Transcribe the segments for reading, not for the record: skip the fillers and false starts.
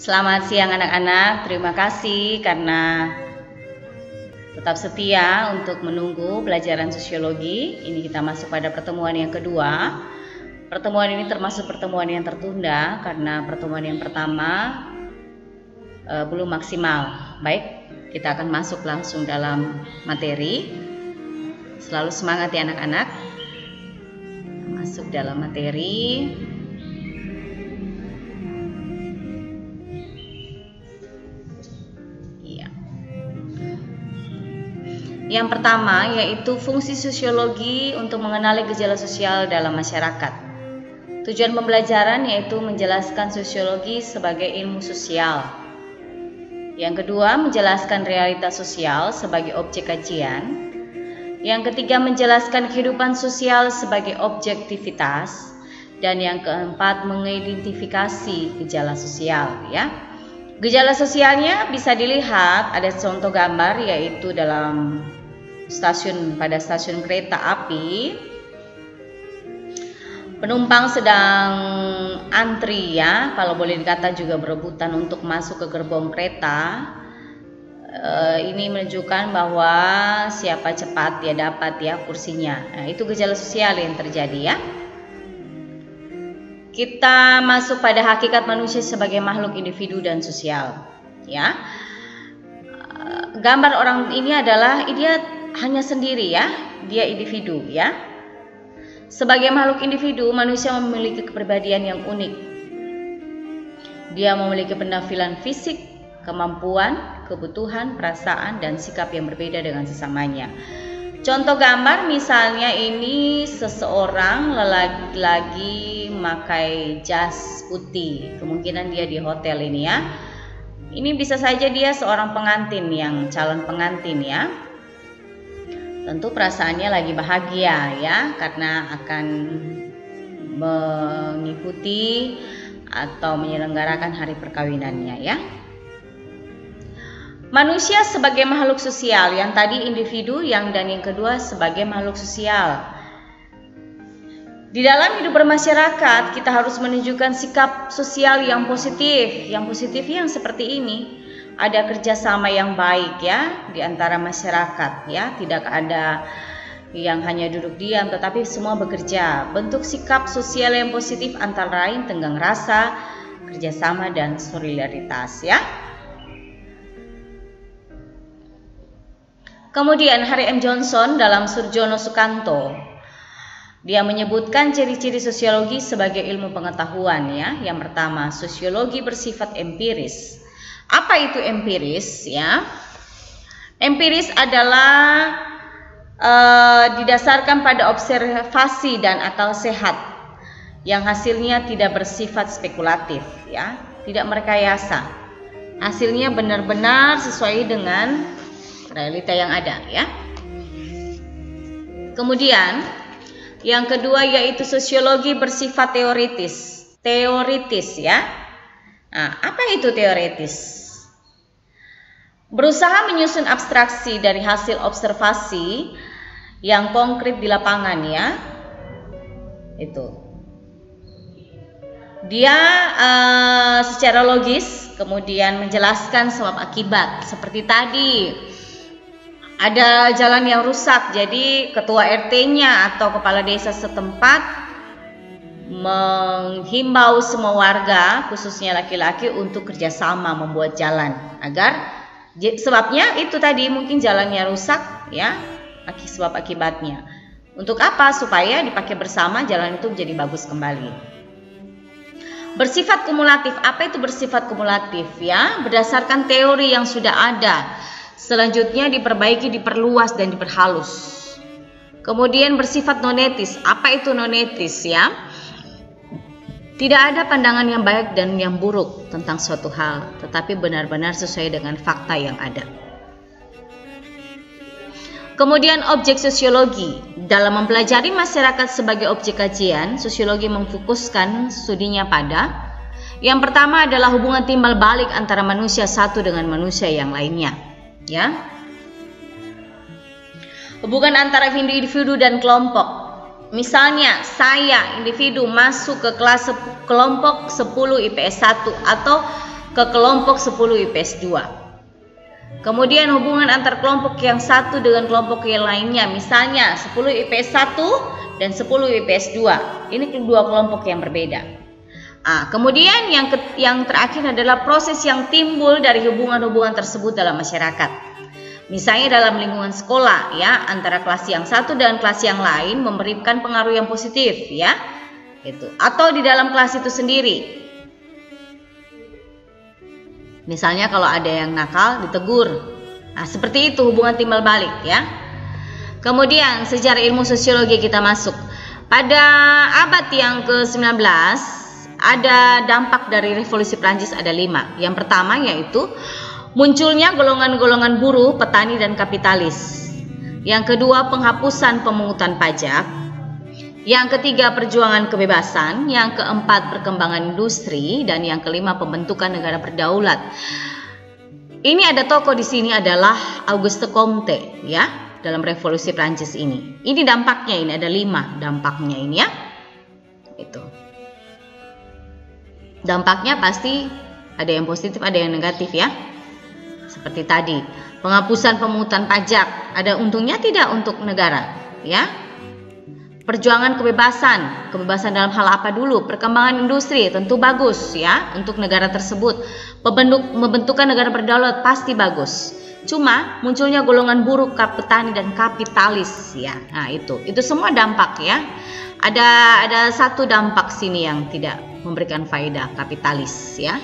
Selamat siang anak-anak, terima kasih karena tetap setia untuk menunggu pelajaran sosiologi. Ini kita masuk pada pertemuan yang kedua. Pertemuan ini termasuk pertemuan yang tertunda karena pertemuan yang pertama belum maksimal. Baik, kita akan masuk langsung dalam materi. Selalu semangat ya anak-anak. Masuk dalam materi. Yang pertama yaitu fungsi sosiologi untuk mengenali gejala sosial dalam masyarakat. Tujuan pembelajaran yaitu menjelaskan sosiologi sebagai ilmu sosial. Yang kedua, menjelaskan realitas sosial sebagai objek kajian. Yang ketiga, menjelaskan kehidupan sosial sebagai objektivitas. Dan yang keempat, mengidentifikasi gejala sosial ya. Gejala sosialnya bisa dilihat, ada contoh gambar yaitu dalam pada stasiun kereta api. Penumpang sedang antri ya, kalau boleh dikata juga berebutan untuk masuk ke gerbong kereta. Ini menunjukkan bahwa siapa cepat dia dapat ya kursinya. Nah, itu gejala sosial yang terjadi ya. Kita masuk pada hakikat manusia sebagai makhluk individu dan sosial ya. Gambar orang ini adalah dia hanya sendiri ya, dia individu ya. Sebagai makhluk individu, manusia memiliki kepribadian yang unik. Dia memiliki penampilan fisik, kemampuan, kebutuhan, perasaan, dan sikap yang berbeda dengan sesamanya. Contoh gambar misalnya ini seseorang lagi memakai jas putih. Kemungkinan dia di hotel ini ya. Ini bisa saja dia seorang pengantin yang calon pengantin ya. Tentu perasaannya lagi bahagia ya, karena akan mengikuti atau menyelenggarakan hari perkawinannya ya. Manusia sebagai makhluk sosial, yang tadi individu, dan yang kedua sebagai makhluk sosial. Di dalam hidup bermasyarakat, kita harus menunjukkan sikap sosial yang positif. Yang positif yang seperti ini. Ada kerjasama yang baik ya di antara masyarakat ya, tidak ada yang hanya duduk diam tetapi semua bekerja. Bentuk sikap sosial yang positif antara lain tenggang rasa, kerjasama dan solidaritas ya. Kemudian Harry M. Johnson dalam Surjono Sukanto, dia menyebutkan ciri-ciri sosiologi sebagai ilmu pengetahuan ya. Yang pertama, sosiologi bersifat empiris. Apa itu empiris ya? Empiris adalah didasarkan pada observasi dan akal sehat yang hasilnya tidak bersifat spekulatif ya, tidak merekayasa. Hasilnya benar-benar sesuai dengan realita yang ada ya. Kemudian yang kedua yaitu sosiologi bersifat teoritis ya. Nah, apa itu teoritis? Berusaha menyusun abstraksi dari hasil observasi yang konkret di lapangan ya. Itu. Dia secara logis kemudian menjelaskan sebab akibat. Seperti tadi, ada jalan yang rusak, jadi ketua RT-nya atau kepala desa setempat menghimbau semua warga, khususnya laki-laki, untuk kerjasama membuat jalan agar sebabnya itu tadi mungkin jalannya rusak ya, sebab akibatnya. Untuk apa? Supaya dipakai bersama jalan itu menjadi bagus kembali. Bersifat kumulatif. Apa itu bersifat kumulatif ya? Berdasarkan teori yang sudah ada. Selanjutnya diperbaiki, diperluas dan diperhalus. Kemudian bersifat nonetis. Apa itu nonetis ya? Tidak ada pandangan yang baik dan yang buruk tentang suatu hal, tetapi benar-benar sesuai dengan fakta yang ada. Kemudian objek sosiologi. Dalam mempelajari masyarakat sebagai objek kajian, sosiologi memfokuskan studinya pada yang pertama adalah hubungan timbal balik antara manusia satu dengan manusia yang lainnya. Ya. Hubungan antara individu dan kelompok. Misalnya saya individu masuk ke kelas kelompok 10 IPS 1 atau ke kelompok 10 IPS 2. Kemudian hubungan antar kelompok yang satu dengan kelompok yang lainnya, misalnya 10 IPS 1 dan 10 IPS 2. Ini kedua kelompok yang berbeda. Kemudian yang terakhir adalah proses yang timbul dari hubungan-hubungan tersebut dalam masyarakat. Misalnya dalam lingkungan sekolah ya, antara kelas yang satu dan kelas yang lain memberikan pengaruh yang positif ya. Atau di dalam kelas itu sendiri. Misalnya kalau ada yang nakal ditegur. Seperti itu hubungan timbal balik ya. Kemudian sejarah ilmu sosiologi kita masuk. Pada abad yang ke-19 ada dampak dari revolusi Prancis ada 5. Yang pertama yaitu munculnya golongan-golongan buruh, petani, dan kapitalis. Yang kedua, penghapusan pemungutan pajak. Yang ketiga, perjuangan kebebasan. Yang keempat, perkembangan industri. Dan yang kelima, pembentukan negara berdaulat. Ini ada tokoh di sini adalah Auguste Comte ya, dalam revolusi Prancis ini. Ini dampaknya, ini ada 5 dampaknya ini ya. Dampaknya pasti ada yang positif, ada yang negatif ya. Seperti tadi, penghapusan pemungutan pajak, ada untungnya tidak untuk negara, ya. Perjuangan kebebasan dalam hal apa dulu? Perkembangan industri tentu bagus ya untuk negara tersebut. Pembentukan negara berdaulat pasti bagus. Cuma munculnya golongan buruh, petani, dan kapitalis ya. Itu semua dampak ya. Ada satu dampak sini yang tidak memberikan faedah, kapitalis ya.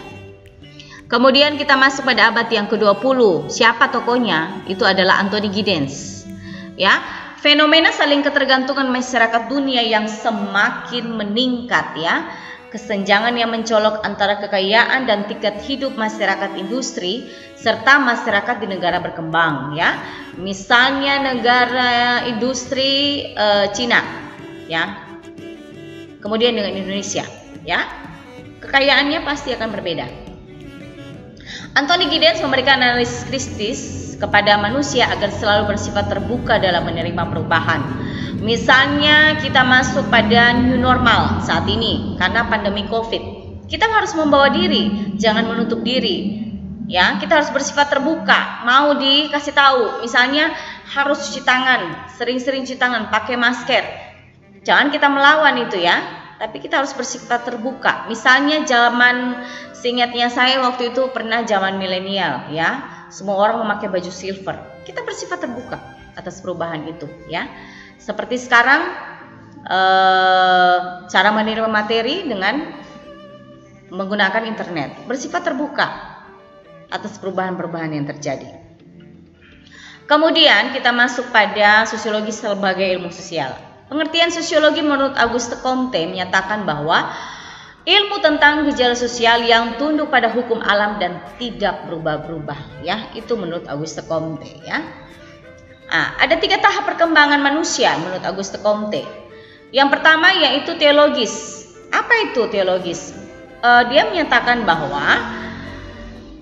Kemudian kita masuk pada abad yang ke-20. Siapa tokohnya? Itu adalah Anthony Giddens. Ya, fenomena saling ketergantungan masyarakat dunia yang semakin meningkat ya. Kesenjangan yang mencolok antara kekayaan dan tingkat hidup masyarakat industri serta masyarakat di negara berkembang ya. Misalnya negara industri Cina ya. Kemudian dengan Indonesia ya. Kekayaannya pasti akan berbeda. Anthony Giddens memberikan analisis kritis kepada manusia agar selalu bersifat terbuka dalam menerima perubahan. Misalnya kita masuk pada new normal saat ini karena pandemi COVID. Kita harus membawa diri, jangan menutup diri. Ya, kita harus bersifat terbuka. Mau dikasih tahu, misalnya harus cuci tangan, sering-sering cuci tangan, pakai masker. Jangan kita melawan itu ya. Tapi kita harus bersifat terbuka. Misalnya zaman, seingatnya saya waktu itu pernah zaman milenial ya. Semua orang memakai baju silver. Kita bersifat terbuka atas perubahan itu ya. Seperti sekarang cara menerima materi dengan menggunakan internet. Bersifat terbuka atas perubahan-perubahan yang terjadi. Kemudian kita masuk pada sosiologi sebagai ilmu sosial. Pengertian sosiologi menurut Auguste Comte menyatakan bahwa ilmu tentang gejala sosial yang tunduk pada hukum alam dan tidak berubah-ubah ya. Itu menurut Auguste Comte ya. Ada 3 tahap perkembangan manusia menurut Auguste Comte. Yang pertama yaitu teologis. Apa itu teologis? Dia menyatakan bahwa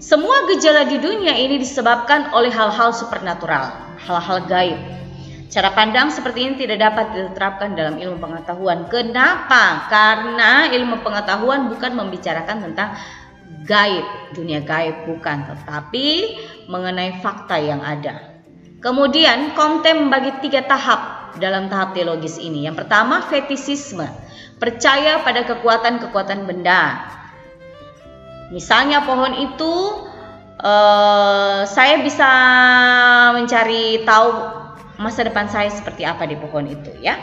semua gejala di dunia ini disebabkan oleh hal-hal supernatural, hal-hal gaib. Cara pandang seperti ini tidak dapat diterapkan dalam ilmu pengetahuan. Kenapa? Karena ilmu pengetahuan bukan membicarakan tentang gaib, dunia gaib bukan, tetapi mengenai fakta yang ada. Kemudian Comte membagi 3 tahap dalam tahap teologis ini. Yang pertama fetisisme, percaya pada kekuatan-kekuatan benda. Misalnya pohon itu saya bisa mencari tahu masa depan saya seperti apa di pohon itu ya.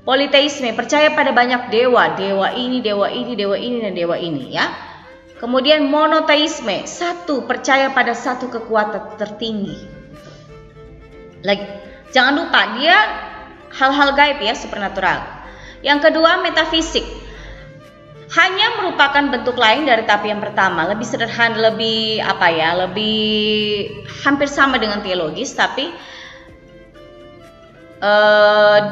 Politeisme, percaya pada banyak dewa, dewa ini, dewa ini, dewa ini, dan dewa ini ya. Kemudian monoteisme, satu, percaya pada satu kekuatan tertinggi. Lagi, jangan lupa dia hal-hal gaib ya, supernatural. Yang kedua metafisik, hanya merupakan bentuk lain dari tahap yang pertama, lebih sederhana, lebih hampir sama dengan teologis, tapi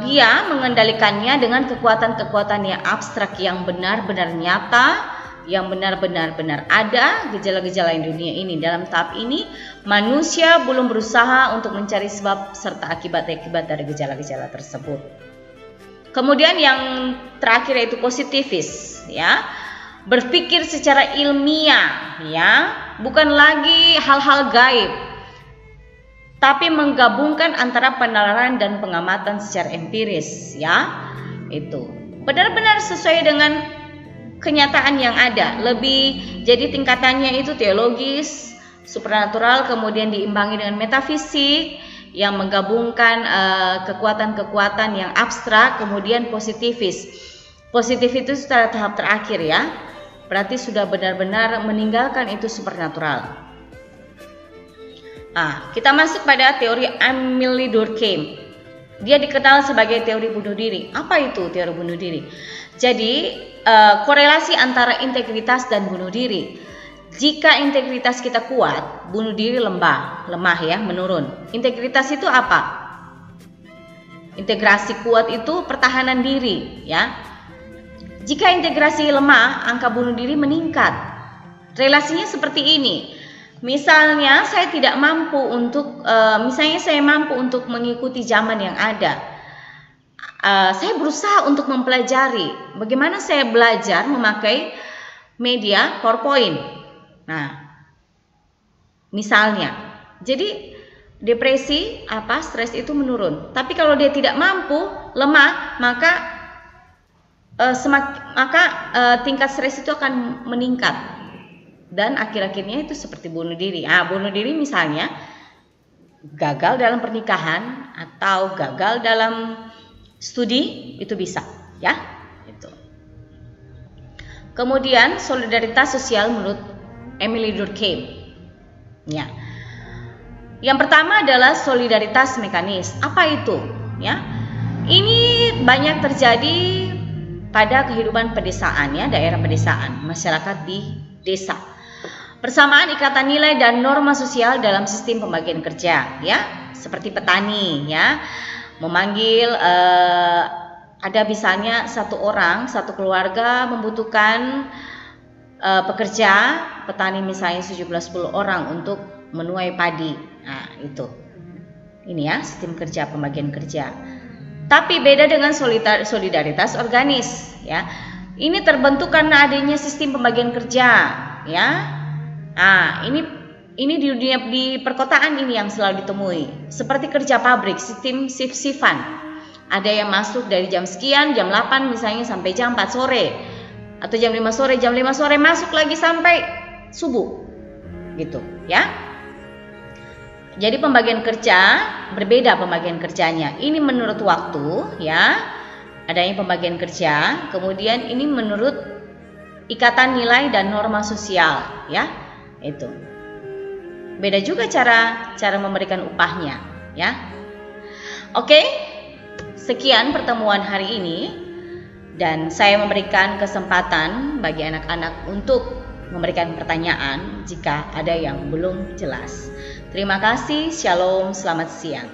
dia mengendalikannya dengan kekuatan-kekuatan yang abstrak yang benar-benar nyata, yang benar-benar ada gejala-gejala di dunia ini. Dalam tahap ini manusia belum berusaha untuk mencari sebab serta akibat-akibat dari gejala-gejala tersebut. Kemudian yang terakhir yaitu positivis ya, berpikir secara ilmiah ya, bukan lagi hal-hal gaib, tapi menggabungkan antara penalaran dan pengamatan secara empiris, ya. Itu benar-benar sesuai dengan kenyataan yang ada. Jadi tingkatannya itu teologis, supernatural, kemudian diimbangi dengan metafisik yang menggabungkan kekuatan-kekuatan yang abstrak, kemudian positifis. Positif itu setelah tahap terakhir, ya. Berarti sudah benar-benar meninggalkan itu supernatural. Kita masuk pada teori Émile Durkheim. Dia dikenal sebagai teori bunuh diri. Apa itu teori bunuh diri? Jadi korelasi antara integritas dan bunuh diri. Jika integritas kita kuat, bunuh diri lemah ya, menurun. Integritas itu apa? Integrasi kuat itu pertahanan diri, ya. Jika integrasi lemah, angka bunuh diri meningkat. Relasinya seperti ini. Misalnya saya tidak mampu untuk, saya mampu untuk mengikuti zaman yang ada. Saya berusaha untuk mempelajari bagaimana saya belajar memakai media PowerPoint. Nah, misalnya, jadi depresi, stres itu menurun. Tapi kalau dia tidak mampu, lemah, maka tingkat stres itu akan meningkat. Dan akhir-akhirnya itu seperti bunuh diri. Bunuh diri misalnya gagal dalam pernikahan atau gagal dalam studi, itu bisa, ya. Itu. Kemudian solidaritas sosial menurut Émile Durkheim. Ya. Yang pertama adalah solidaritas mekanis. Apa itu? Ya. Ini banyak terjadi pada kehidupan pedesaan, ya, daerah pedesaan, masyarakat di desa. Persamaan ikatan nilai dan norma sosial dalam sistem pembagian kerja, ya, seperti petani, ya, memanggil ada misalnya satu orang, satu keluarga membutuhkan pekerja, petani misalnya 17-10 orang untuk menuai padi. Nah, itu. Ini ya, sistem kerja, pembagian kerja. Tapi beda dengan solidaritas organis, ya. Ini terbentuk karena adanya sistem pembagian kerja, ya. Ini di dunia, di perkotaan ini yang selalu ditemui. Seperti kerja pabrik, sistem shift-shiftan. Ada yang masuk dari jam sekian, jam 8 misalnya sampai jam 4 sore. Atau jam 5 sore masuk lagi sampai subuh. Gitu, ya. Jadi pembagian kerja berbeda pembagian kerjanya. Ini menurut waktu, ya. Adanya pembagian kerja, kemudian ini menurut ikatan nilai dan norma sosial, ya. Itu. Beda juga cara memberikan upahnya, ya. Oke. Sekian pertemuan hari ini, dan saya memberikan kesempatan bagi anak-anak untuk memberikan pertanyaan jika ada yang belum jelas. Terima kasih, shalom, selamat siang.